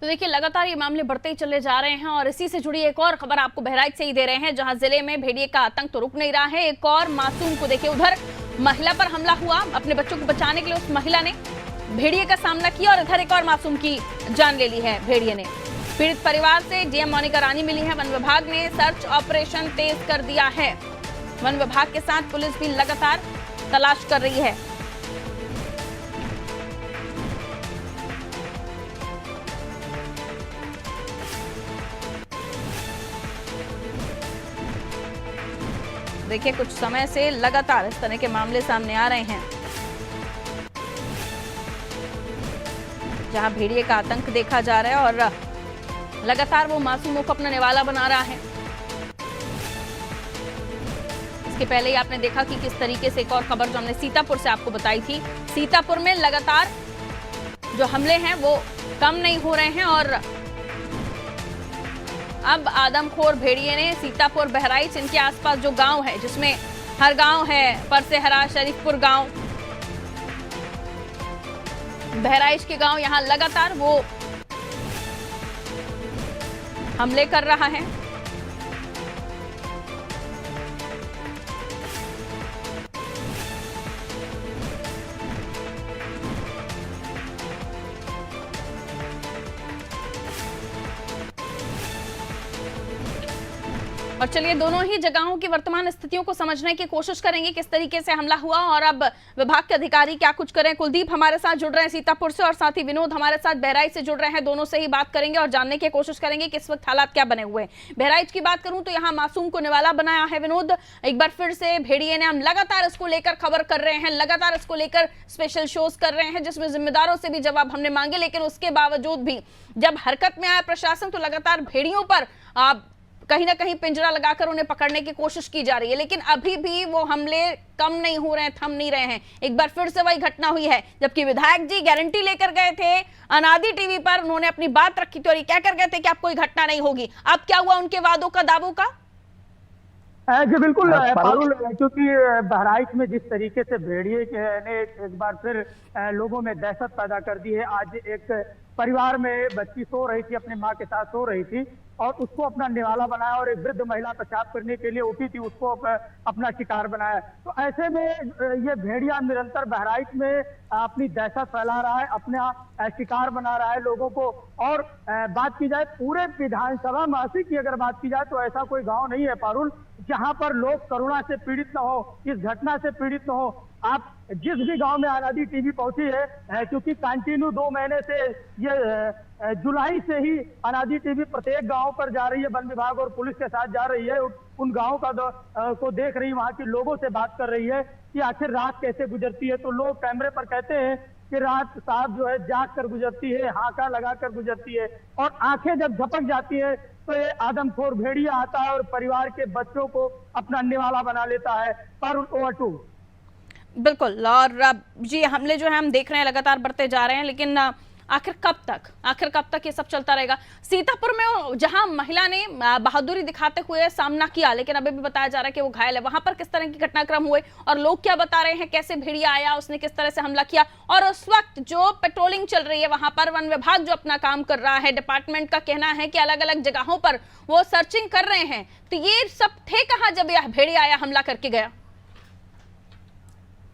तो देखिए लगातार ये मामले बढ़ते ही चले जा रहे हैं और इसी से जुड़ी एक और खबर आपको बहराइच से ही दे रहे हैं, जहां जिले में भेड़िए का आतंक तो रुक नहीं रहा है। एक और मासूम को देखिए, उधर महिला पर हमला हुआ, अपने बच्चों को बचाने के लिए उस महिला ने भेड़िए का सामना किया और इधर एक और मासूम की जान ले ली है भेड़िए ने। पीड़ित परिवार से डीएम मोनिका रानी मिली है। वन विभाग ने सर्च ऑपरेशन तेज कर दिया है। वन विभाग के साथ पुलिस भी लगातार तलाश कर रही है। देखिए कुछ समय से लगातार इस तरह के मामले सामने आ रहे हैं, जहां भेड़िए का आतंक देखा जा रहा है और लगातार वो मासूमों को अपना निवाला बना रहा है। इसके पहले ही आपने देखा कि किस तरीके से एक और खबर जो हमने सीतापुर से आपको बताई थी, सीतापुर में लगातार जो हमले हैं वो कम नहीं हो रहे हैं और अब आदमखोर भेड़िए ने सीतापुर, बहराइच, इनके आसपास जो गांव है, जिसमें हर गांव है, परसेहरा, शरीफपुर गांव, बहराइच के गांव, यहां लगातार वो हमले कर रहा है। और चलिए दोनों ही जगहों की वर्तमान स्थितियों को समझने की कोशिश करेंगे, किस तरीके से हमला हुआ और अब विभाग के अधिकारी क्या कुछ करें। कुलदीप हमारे साथ जुड़ रहे हैं सीतापुर से और साथ ही विनोद हमारे साथ बहराइच से जुड़ रहे हैं। दोनों से ही बात करेंगे और जानने की कोशिश करेंगे कि इस वक्त हालात क्या बने हुए हैं। बहराइच की बात करूं तो यहाँ मासूम को निवाला बनाया है विनोद। एक बार फिर से भेड़िए ने, हम लगातार इसको लेकर खबर कर रहे हैं, लगातार इसको लेकर स्पेशल शोज कर रहे हैं, जिसमें जिम्मेदारों से भी जवाब हमने मांगे, लेकिन उसके बावजूद भी जब हरकत में आया प्रशासन तो लगातार भेड़ियों पर कहीं ना कहीं पिंजरा लगाकर उन्हें पकड़ने की कोशिश की जा रही है, लेकिन अभी भी वो हमले कम नहीं हो रहे हैं, थम नहीं रहे हैं। एक बार फिर से वही घटना हुई है, जबकि विधायक जी गारंटी लेकर गए थे अनादि टीवी पर, उन्होंने अपनी बात रखी थी और ये क्या कर गए थे कि अब कोई घटना नहीं होगी। अब क्या हुआ उनके वादों का, दावों का? जी बिल्कुल पारुल, क्योंकि बहराइच में जिस तरीके से भेड़िए ने एक बार फिर लोगों में दहशत पैदा कर दी है। आज एक परिवार में बच्ची सो रही थी, अपनी माँ के साथ सो रही थी और उसको अपना निवाला बनाया और एक वृद्ध महिला पेशाब करने के लिए उठी थी, उसको अपना शिकार बनाया। तो ऐसे में ये भेड़िया निरंतर बहराइच में अपनी दहशत फैला रहा है, अपना शिकार बना रहा है लोगों को। और बात की जाए पूरे विधानसभा मासी की अगर बात की जाए तो ऐसा कोई गांव नहीं है पारुल जहां पर लोग करुणा से पीड़ित न हो, इस घटना से पीड़ित न हो। आप जिस भी गांव में अनादि टीवी पहुंची है, क्योंकि कंटिन्यू 2 महीने से ये जुलाई से ही अनादि टीवी प्रत्येक गांव पर जा रही है, वन विभाग और पुलिस के साथ जा रही है, उन गांवों का को देख रही है, वहां के लोगों से बात कर रही है कि आखिर रात कैसे गुजरती है। तो लोग कैमरे पर कहते हैं कि रात साहब जो है जाग कर गुजरती है, हाका लगा कर गुजरती है और आंखें जब झपक जाती है तो ये आदमखोर भेड़िया आता है और परिवार के बच्चों को अपना निवाला बना लेता है। पर ओवर टू बिल्कुल, और जी हमले जो है हम देख रहे हैं लगातार बढ़ते जा रहे हैं, लेकिन आखिर कब तक ये सब चलता रहेगा? सीतापुर में जहां महिला ने बहादुरी दिखाते हुए सामना किया, लेकिन अभी भी बताया जा रहा है कि वो घायल है, वहां पर किस तरह की घटनाक्रम हुए और लोग क्या बता रहे हैं, कैसे भेड़िया आया, उसने किस तरह से हमला किया? और उस वक्त जो पेट्रोलिंग चल रही है वहां पर वन विभाग जो अपना काम कर रहा है, डिपार्टमेंट का कहना है कि अलग अलग जगहों पर वो सर्चिंग कर रहे हैं, तो ये सब थे कहां जब यह भेड़िया आया, हमला करके गया?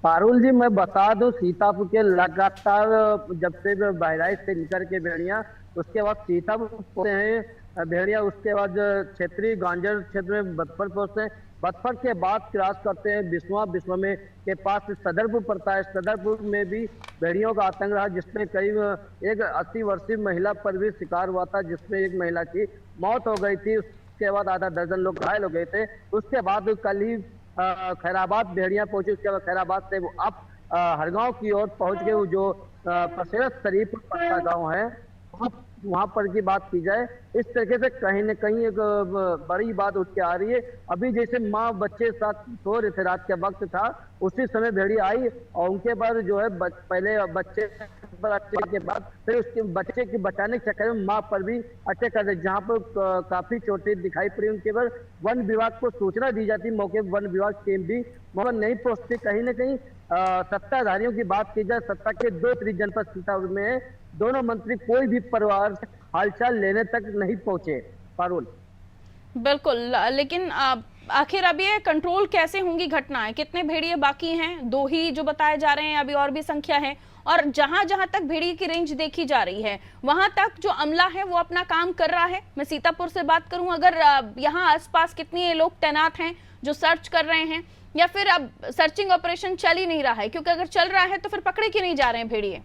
पारुल जी, मैं बता दूं, सीतापुर के लगातार जब से बहराइच से निकल के भेड़िया, उसके बाद सीतापुर पहुंचते हैं भेड़िया, उसके बाद क्षेत्रीय गांजर क्षेत्र में बतफर पहुंचते हैं, बतफर के बाद क्रॉस करते हैं बिस्वा में के पास सदरपुर पड़ता है। सदरपुर में भी भेड़ियों का आतंक रहा, जिसमें करीब एक 80 वर्षीय महिला पर भी शिकार हुआ था, जिसमें एक महिला की मौत हो गई थी। उसके बाद आधा दर्जन लोग घायल हो गए थे। उसके बाद कल ही खैराबाद भेड़िया पहुंचे, उसके बाद खैराबाद से वो अब हरगांव की ओर पहुंच गए। वो जो परसेहरा शरीफपुर पट्टा गांव है, वहां पर की बात की जाए, इस तरीके से कहीं न कहीं एक बड़ी बात उठ के आ रही है। अभी जैसे माँ बच्चे साथ सो रहे थे, रात के वक्त था, उसी समय भेड़िया आई और उनके बाद जो है पहले बच्चे पर अटैक के बाद फिर उसके बच्चे के बचाने के चक्कर में माँ पर भी अटैक कर दे, जहाँ पर काफी चोटें दिखाई पड़ी। उनके बाद वन विभाग को सूचना दी जाती, मौके पर वन विभाग टीम भी मौका नहीं पहुंचती। कहीं न कहीं सत्ताधारियों की बात की जाए, सत्ता के 2 जनपद सीतापुर में दोनों मंत्री कोई भी परिवार हालचाल लेने तक नहीं पहुंचे। पारुल। बिल्कुल, लेकिन आखिर अब ये कंट्रोल कैसे होंगी घटनाएं? कितने भेड़िए बाकी हैं? 2 ही जो बताए जा रहे हैं, अभी और भी संख्या है? और जहां जहां तक भेड़िए की रेंज देखी जा रही है वहां तक जो अमला है वो अपना काम कर रहा है? मैं सीतापुर से बात करूं, अगर यहाँ आसपास कितने लोग तैनात हैं जो सर्च कर रहे हैं, या फिर अब सर्चिंग ऑपरेशन चल ही नहीं रहा है? क्योंकि अगर चल रहा है तो फिर पकड़े क्यों नहीं जा रहे हैं भेड़िए?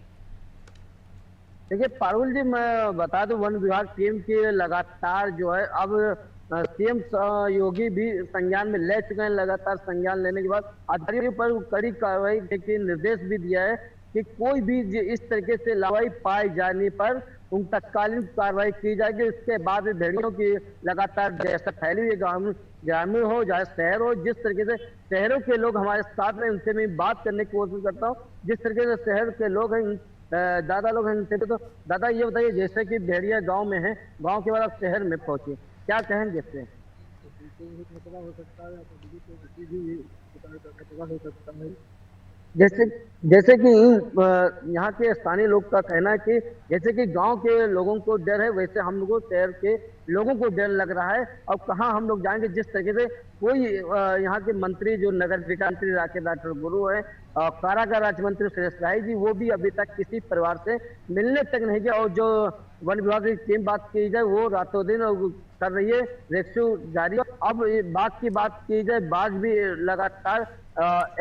देखिए पारुल जी, मैं बता दूं, वन विभाग टीम की लगातार जो है अब सीएम योगी भी संज्ञान में ले चुके हैं। लगातार संज्ञान लेने के बाद अधिकारियों पर कड़ी कार्रवाई के निर्देश भी दिया है कि कोई भी इस तरीके से लापरवाही पाए जाने पर उन तत्कालीन कार्रवाई की जाएगी। इसके बाद भी भेड़ियों की लगातार दहशत फैली हुई है, ग्रामीण हो चाहे शहर हो। जिस तरीके से शहरों के लोग हमारे साथ में, उनसे मैं बात करने की कोशिश करता हूँ। जिस तरीके से शहर के लोग हैं, दादा लोग हैं उनसे, तो दादा ये बताइए, जैसे कि भेड़िया गांव में है, गांव के बाद आप शहर में पहुंचे, क्या कहेंगे इससे? जैसे जैसे कि यहाँ के स्थानीय लोग का कहना है कि जैसे कि गांव के लोगों को डर है, वैसे हम लोगों शहर के लोगों को डर लग रहा है। अब कहाँ हम लोग जाएंगे? जिस तरीके से कोई यहाँ के मंत्री जो नगर विकास मंत्री राकेश राठौर गुरु है, कारागार राज्य मंत्री सुरेश राय जी, वो भी अभी तक किसी परिवार से मिलने तक नहीं गए। और जो वन विभाग की टीम बात की जाए, वो रातों दिन कर रही है, रेस्क्यू जारी। अब बाघ की बात की जाए, बाघ भी लगातार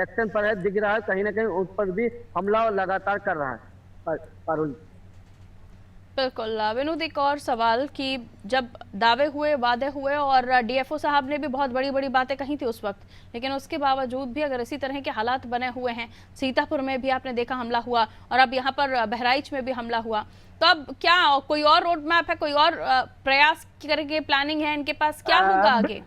एक्शन पर है, दिख रहा है, कहीं ना कहीं उस पर भी हमला लगातार कर रहा है। पारुल। बिल्कुल विनोद, एक और सवाल कि जब दावे हुए, वादे हुए और डीएफओ साहब ने भी बहुत बड़ी बड़ी बातें कही थी उस वक्त, लेकिन उसके बावजूद भी अगर इसी तरह के हालात बने हुए हैं, सीतापुर में भी आपने देखा हमला हुआ और अब यहाँ पर बहराइच में भी हमला हुआ, तो अब क्या कोई और रोड मैप है, कोई और प्रयास करके प्लानिंग है इनके पास? क्या होगा आगे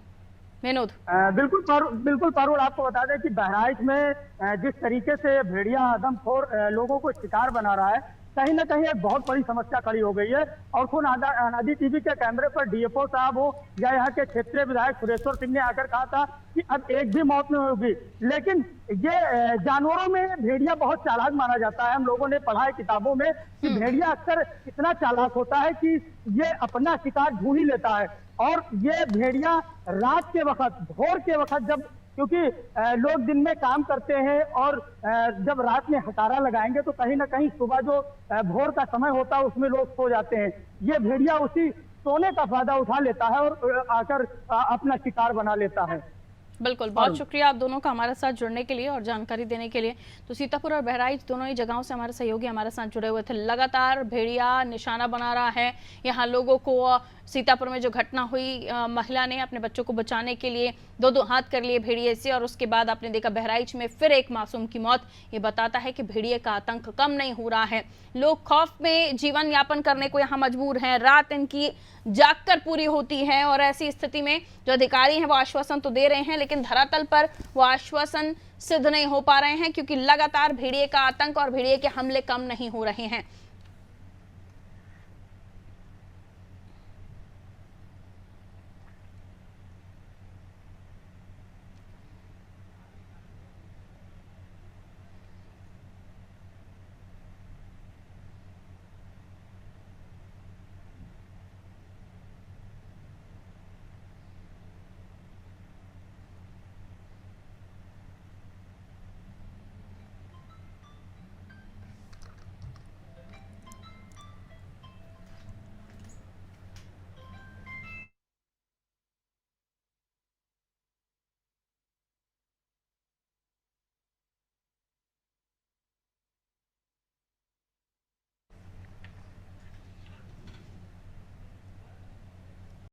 विनोद? बिल्कुल पारुल, आपको बता दें कि बहराइच में जिस तरीके से भेड़िया आदमखोर लोगों को शिकार बना रहा है, कहीं ना कहीं एक बहुत बड़ी समस्या खड़ी हो गई है। और खुद आदि टीवी के कैमरे पर डीएफओ साहब हो या यहाँ के क्षेत्रीय विधायक सुरेश्वर सिंह ने आकर कहा था कि अब एक भी मौत नहीं होगी। लेकिन ये जानवरों में भेड़िया बहुत चालाक माना जाता है। हम लोगों ने पढ़ा है किताबों में कि भेड़िया अक्सर इतना चालाक होता है कि ये अपना शिकार ढूंढ ही लेता है। और ये भेड़िया रात के वक्त, भोर के वक्त, जब क्योंकि लोग दिन में काम करते हैं और जब रात में हकारा लगाएंगे तो कहीं ना कहीं सुबह जो भोर का समय होता है उसमें लोग सो जाते हैं। ये भेड़िया उसी सोने का फायदा उठा लेता है और आकर अपना शिकार बना लेता है। बिल्कुल, बहुत शुक्रिया आप दोनों का हमारे साथ जुड़ने के लिए और जानकारी देने के लिए। तो सीतापुर और बहराइच दोनों ही जगहों से हमारे सहयोगी हमारे साथ जुड़े हुए थे। लगातार भेड़िया निशाना बना रहा है यहाँ लोगों को। सीतापुर में जो घटना हुई, महिला ने अपने बच्चों को बचाने के लिए दो हाथ कर लिए भेड़िए से, और उसके बाद आपने देखा बहराइच में फिर एक मासूम की मौत। ये बताता है कि भेड़िए का आतंक कम नहीं हो रहा है। लोग खौफ में जीवन यापन करने को यहाँ मजबूर हैं। रात इनकी जागकर पूरी होती है और ऐसी स्थिति में जो अधिकारी हैं वो आश्वासन तो दे रहे हैं, लेकिन धरातल पर वो आश्वासन सिद्ध नहीं हो पा रहे हैं, क्योंकि लगातार भेड़िए का आतंक और भेड़िए के हमले कम नहीं हो रहे हैं।